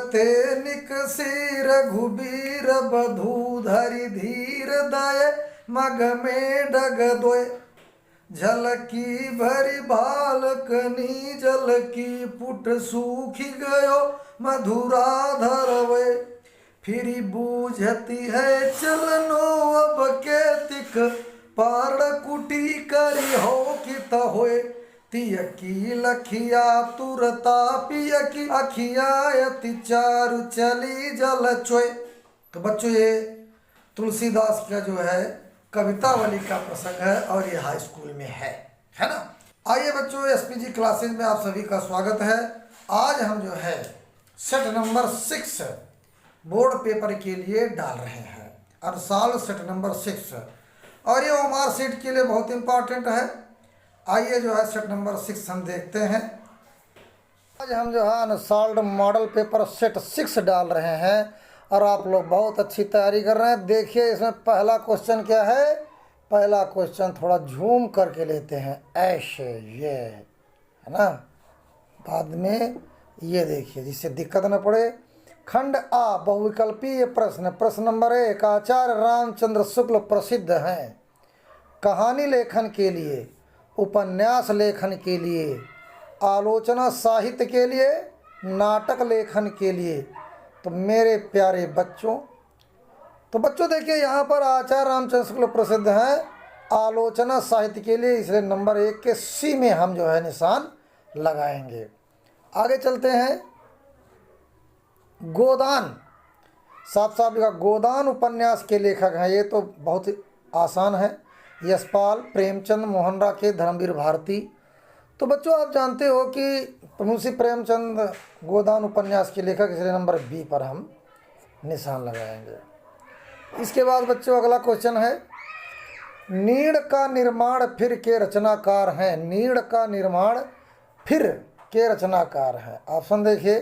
ते निकसी रघुबीर बधू धरि धीर दय मग में डग दोय। झलकी भरी बालकनी जल की पुट सूखी गयो मधुरा धरवे। फिरी बूझती है चलनो अब के तिक पारण कुटी करी हो कि होए। तिय की लखिया तुरता पिय की अखिया अति चारु चली जल चोय। तो बच्चों ये तुलसीदास का जो है कवितावली का प्रसंग है और ये हाई स्कूल में है ना। आइए बच्चों एसपीजी क्लासेज में आप सभी का स्वागत है। आज हम जो है सेट नंबर 6 बोर्ड पेपर के लिए डाल रहे हैं, अरसाल सेट नंबर 6, और ये ओमार सीट के लिए बहुत इंपॉर्टेंट है। आइए जो है सेट नंबर 6 हम देखते हैं। आज हम जो है अनसॉल्व्ड मॉडल पेपर सेट 6 डाल रहे हैं और आप लोग बहुत अच्छी तैयारी कर रहे हैं। देखिए इसमें पहला क्वेश्चन क्या है। पहला क्वेश्चन थोड़ा झूम करके लेते हैं, ऐसे ये है ना, बाद में ये देखिए जिससे दिक्कत न पड़े। खंड आ बहुविकल्पीय प्रश्न। प्रश्न नंबर 1, आचार्य रामचंद्र शुक्ल प्रसिद्ध हैं कहानी लेखन के लिए, उपन्यास लेखन के लिए, आलोचना साहित्य के लिए, नाटक लेखन के लिए। तो मेरे प्यारे बच्चों, तो बच्चों देखिए यहाँ पर आचार्य रामचंद्र शुक्ल प्रसिद्ध हैं आलोचना साहित्य के लिए, इसलिए नंबर 1 के सी में हम जो है निशान लगाएंगे। आगे चलते हैं। गोदान, साफ साफ लिखा, गोदान उपन्यास के लेखक हैं। ये तो बहुत आसान है, यशपाल, प्रेमचंद, मोहन राकेश, धर्मवीर भारती। तो बच्चों आप जानते हो कि मुंशी प्रेमचंद गोदान उपन्यास के लेखक, इसलिए नंबर बी पर हम निशान लगाएंगे। इसके बाद बच्चों अगला क्वेश्चन है, नीड़ का निर्माण फिर के रचनाकार हैं। नीड़ का निर्माण फिर के रचनाकार हैं। ऑप्शन देखिए,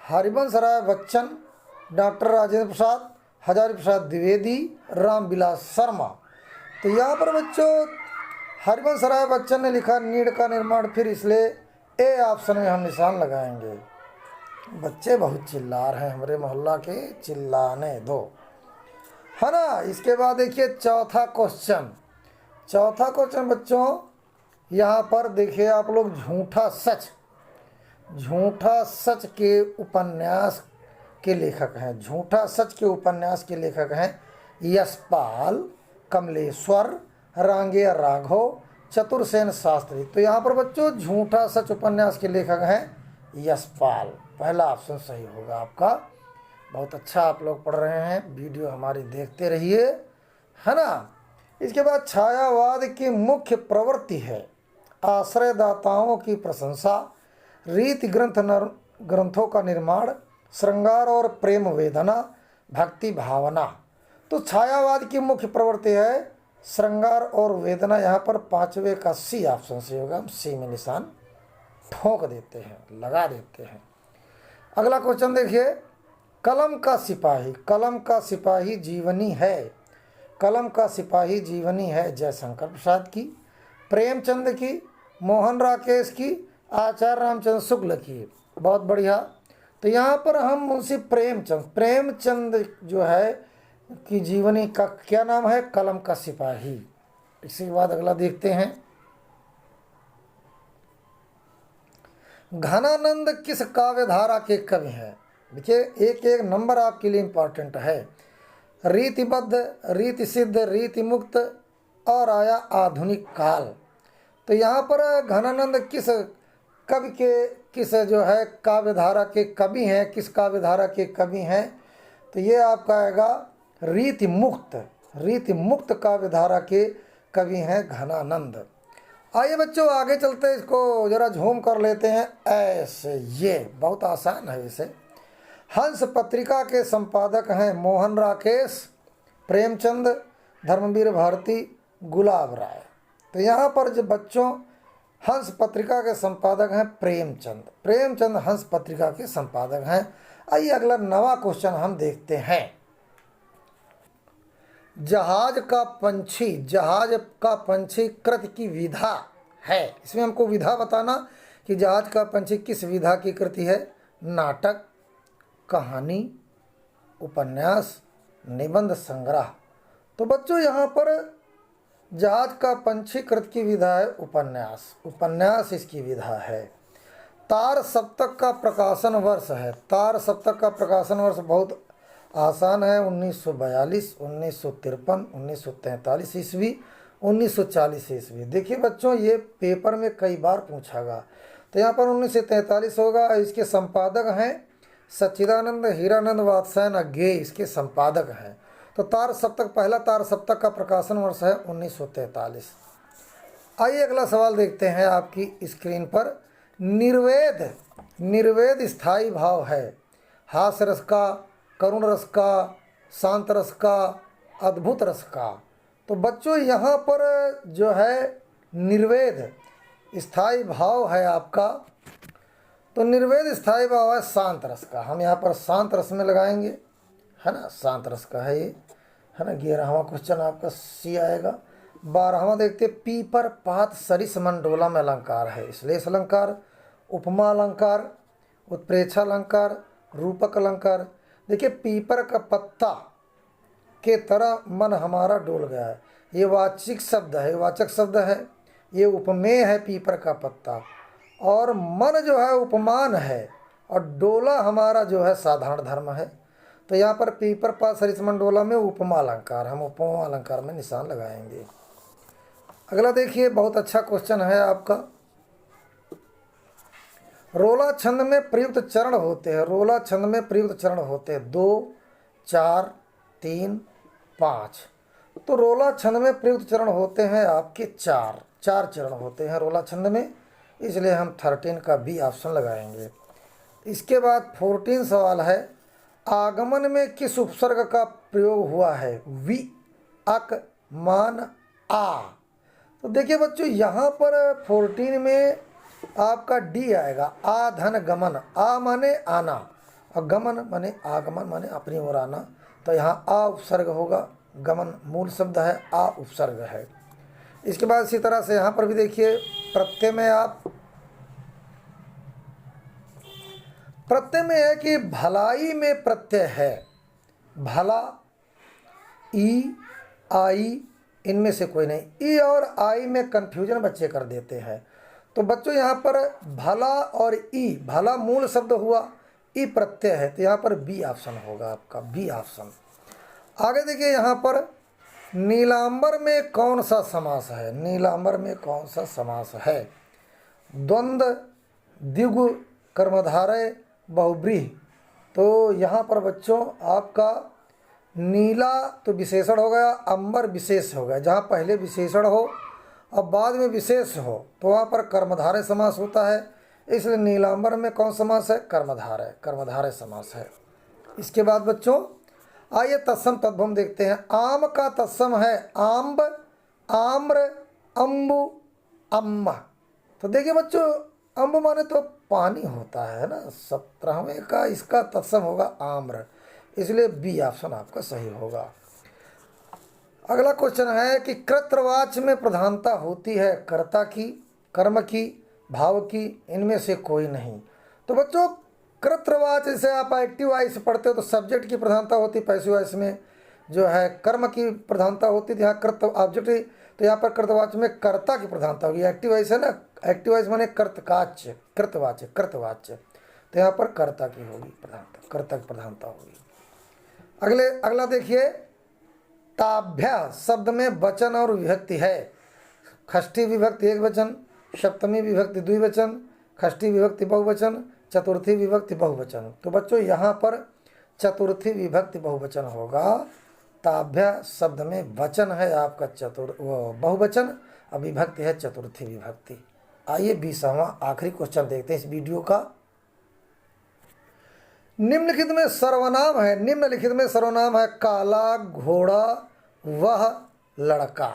हरिवंश राय बच्चन, डॉक्टर राजेंद्र प्रसाद, हजारी प्रसाद द्विवेदी, रामविलास शर्मा। तो यहाँ पर बच्चों हरिवंश राय बच्चन ने लिखा नीड़ का निर्माण फिर, इसलिए ए ऑप्शन में हम निशान लगाएंगे। बच्चे बहुत चिल्ला रहे हैं, हमारे मोहल्ला के चिल्लाने दो, है ना। इसके बाद देखिए चौथा क्वेश्चन। चौथा क्वेश्चन बच्चों यहाँ पर देखिए आप लोग, झूठा सच। झूठा सच के उपन्यास के लेखक हैं। झूठा सच के उपन्यास के लेखक हैं यशपाल, कमलेश्वर, रांगेय राघव, चतुरसेन शास्त्री। तो यहाँ पर बच्चों झूठा सच उपन्यास के लेखक हैं यशपाल। पहला ऑप्शन सही होगा आपका। बहुत अच्छा आप लोग पढ़ रहे हैं, वीडियो हमारी देखते रहिए, है ना। इसके बाद छायावाद की मुख्य प्रवृत्ति है आश्रयदाताओं की प्रशंसा, रीति ग्रंथों का निर्माण, श्रृंगार और प्रेम वेदना, भक्ति भावना। तो छायावाद की मुख्य प्रवृत्ति है श्रृंगार और वेदना। यहाँ पर 5वें का सी ऑप्शन से होगा। हम सी में निशान ठोक देते हैं, लगा देते हैं। अगला क्वेश्चन देखिए, कलम का सिपाही। कलम का सिपाही जीवनी है। कलम का सिपाही जीवनी है जयशंकर प्रसाद की, प्रेमचंद की, मोहन राकेश की, आचार्य रामचंद्र शुक्ल की। बहुत बढ़िया। तो यहाँ पर हम मुंशी प्रेमचंद जो है की जीवनी का क्या नाम है, कलम का सिपाही। इसी के बाद अगला देखते हैं, घनानंद किस काव्य धारा के कवि हैं। देखिए एक एक नंबर आपके लिए इम्पॉर्टेंट है। रीतिबद्ध, रीति सिद्ध, रीति मुक्त और आया आधुनिक काल। तो यहाँ पर घनानंद किस कवि के, किस जो है काव्य धारा के कवि हैं, किस काव्य धारा के कवि हैं। तो ये आपका आएगा रीति मुक्त काव्य धारा के कवि हैं घनानंद। आइए बच्चों आगे चलते हैं, इसको जरा झूम कर लेते हैं ऐसे। ये बहुत आसान है इसे। हंस पत्रिका के संपादक हैं मोहन राकेश, प्रेमचंद, धर्मवीर भारती, गुलाब राय। तो यहाँ पर जो बच्चों हंस पत्रिका के संपादक हैं प्रेमचंद हंस पत्रिका के संपादक हैं। आइए अगला नवा क्वेश्चन हम देखते हैं। जहाज का पंछी कृत की विधा है। इसमें हमको विधा बताना कि जहाज का पंछी किस विधा की कृति है। नाटक, कहानी, उपन्यास, निबंध संग्रह। तो बच्चों यहाँ पर जहाज का पंछीकृत की विधा है उपन्यास, उपन्यास इसकी विधा है। तार सप्तक का प्रकाशन वर्ष है, तार सप्तक का प्रकाशन वर्ष बहुत आसान है, 1942, 1953, 1943 ईस्वी, 1940 ईस्वी। देखिए बच्चों ये पेपर में कई बार पूछा गया, तो यहाँ पर 1943 होगा। इसके संपादक हैं सच्चिदानंद हीरानंद वात्स्यायन अज्ञेय, इसके संपादक हैं। तो तार सप्तक, पहला तार सप्तक का प्रकाशन वर्ष है 1943। आइए अगला सवाल देखते हैं आपकी स्क्रीन पर। निर्वेद, निर्वेद स्थायी भाव है, हास्य रस का, करुण रस का, शांत रस का, अद्भुत रस का। तो बच्चों यहाँ पर जो है निर्वेद स्थायी भाव है आपका, तो निर्वेद स्थायी भाव है शांत रस का। हम यहाँ पर शांत रस में लगाएंगे, है ना, शांत रस का है ये, है ना। 11वां क्वेश्चन आपका सी आएगा। 12वां देखते, पीपर पात सरिस मंडोला में अलंकार है, श्लेष अलंकार, उपमा अलंकार, उत्प्रेक्षा अलंकार, रूपक अलंकार। देखिए पीपर का पत्ता के तरह मन हमारा डोल गया है, ये वाचिक शब्द है, वाचक शब्द है, ये उपमेय है पीपर का पत्ता, और मन जो है उपमान है, और डोला हमारा जो है साधारण धर्म है। तो यहाँ पर पीपर पात सरिस मंडोला में उपमा अलंकार, हम उपमा अलंकार में निशान लगाएंगे। अगला देखिए, बहुत अच्छा क्वेश्चन है आपका। रोला छंद में प्रयुक्त चरण होते हैं, रोला छंद में प्रयुक्त चरण होते हैं 2, 4, 3, 5। तो रोला छंद में प्रयुक्त चरण होते हैं आपके 4 चरण होते हैं रोला छंद में, इसलिए हम 13 का बी ऑप्शन लगाएंगे। इसके बाद 14 सवाल है, आगमन में किस उपसर्ग का प्रयोग हुआ है? वि, अक, मान, आ। तो देखिए बच्चों यहाँ पर 14 में आपका डी आएगा, आ धन गमन, आ माने आना और गमन माने आगमन माने अपनी ओर आना। तो यहाँ आ उपसर्ग होगा, गमन मूल शब्द है, आ उपसर्ग है। इसके बाद इसी तरह से यहाँ पर भी देखिए प्रत्यय में, आप प्रत्यय में है कि भलाई में प्रत्यय है, भला, ई, आई, इनमें से कोई नहीं। ई और आई में कंफ्यूजन बच्चे कर देते हैं। तो बच्चों यहाँ पर भला और ई, भला मूल शब्द हुआ, ई प्रत्यय है, तो यहाँ पर बी ऑप्शन होगा आपका, बी ऑप्शन। आगे देखिए यहाँ पर नीलांबर में कौन सा समास है? नीलांबर में कौन सा समास है? द्वंद्व, द्विगु, कर्मधारय, बहुव्रीहि। तो यहाँ पर बच्चों आपका नीला तो विशेषण हो गया, अंबर विशेष हो गया। जहाँ पहले विशेषण हो और बाद में विशेष हो तो वहाँ पर कर्मधारय समास होता है, इसलिए नीलांबर में कौन समास है? कर्मधारय, कर्मधारय समास है। इसके बाद बच्चों आइए तत्सम तद्भव देखते हैं। आम का तत्सम है आम्ब, आम्र, अम्बु, अम्मा। तो देखिए बच्चों अम्ब माने तो पानी होता है ना, 17वें का इसका तत्सम होगा आम्र, इसलिए बी ऑप्शन आपका सही होगा। अगला क्वेश्चन है कि कर्तृवाच्य में प्रधानता होती है कर्ता की, कर्म की, भाव की, इनमें से कोई नहीं। तो बच्चों कर्तृवाच्य जैसे आप एक्टिव वॉइस पढ़ते हो तो सब्जेक्ट की प्रधानता होती है, पैसिव वॉइस में जो है कर्म की प्रधानता होती है, यहाँ कर्त ऑब्जेक्ट, तो यहाँ पर कर्तवाच्य में कर्ता की प्रधानता होगी। एक्टिव वॉइस है ना, एक्टिव वॉइस माने कर्तकाच्य, कृतवाच्य, कृतवाच्य, तो यहाँ पर कर्ता की होगी प्रधानता, कर्ता की प्रधानता होगी। अगला देखिए, ताभ्या शब्द में वचन और विभक्ति है। षष्ठी विभक्ति एक वचन, सप्तमी विभक्ति द्विवचन, षष्ठी विभक्ति बहुवचन, चतुर्थी विभक्ति बहुवचन। तो बच्चों यहाँ पर चतुर्थी विभक्ति बहुवचन होगा। ताभ्या शब्द में वचन है आपका बहुवचन, और विभक्ति है चतुर्थी विभक्ति। आइए 20वां आखिरी क्वेश्चन देखते हैं इस वीडियो का। निम्नलिखित में सर्वनाम है, निम्नलिखित में सर्वनाम है काला, घोड़ा, वह, लड़का।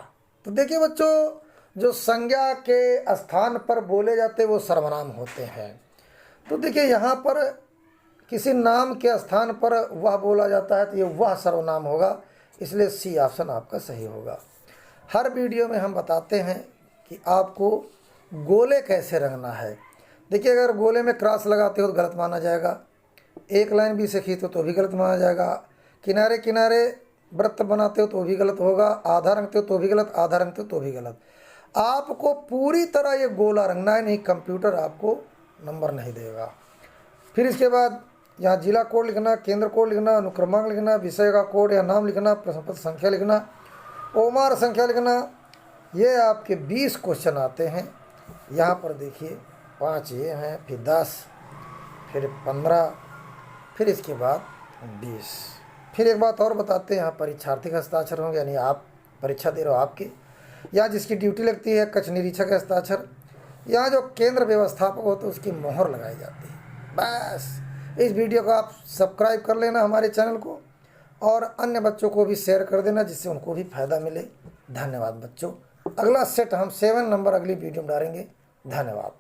तो देखिए बच्चों जो संज्ञा के स्थान पर बोले जाते वो सर्वनाम होते हैं। तो देखिए यहाँ पर किसी नाम के स्थान पर वह बोला जाता है तो ये वह सर्वनाम होगा, इसलिए सी ऑप्शन आपका सही होगा। हर वीडियो में हम बताते हैं कि आपको गोले कैसे रंगना है। देखिए अगर गोले में क्रॉस लगाते हो तो गलत माना जाएगा, एक लाइन भी से खींचो तो भी गलत माना जाएगा। किनारे किनारे वृत्त बनाते हो तो भी गलत होगा, आधा रंगते हो तो भी गलत, आधा रंगते हो तो भी गलत। आपको पूरी तरह ये गोला रंगना है, नहीं कंप्यूटर आपको नंबर नहीं देगा। फिर इसके बाद यहाँ जिला कोड लिखना, केंद्र कोड लिखना, अनुक्रमांक लिखना, विषय का कोड या नाम लिखना, प्रश्न पत्र संख्या लिखना, ओमार संख्या लिखना। ये आपके 20 क्वेश्चन आते हैं। यहाँ पर देखिए 5 ये हैं, फिर 10, फिर 15, फिर इसके बाद 20। फिर एक बात और बताते हैं, यहाँ परीक्षार्थी का हस्ताक्षर होंगे, यानी आप परीक्षा दे रहे हो आपके। यहाँ जिसकी ड्यूटी लगती है कक्ष निरीक्षक का हस्ताक्षर। यहाँ जो केंद्र व्यवस्थापक होते हैं उसकी मोहर लगाई जाती है। बस इस वीडियो को आप सब्सक्राइब कर लेना हमारे चैनल को, और अन्य बच्चों को भी शेयर कर देना जिससे उनको भी फायदा मिले। धन्यवाद बच्चों। अगला सेट हम 7 नंबर अगली वीडियो में डालेंगे। धन्यवाद।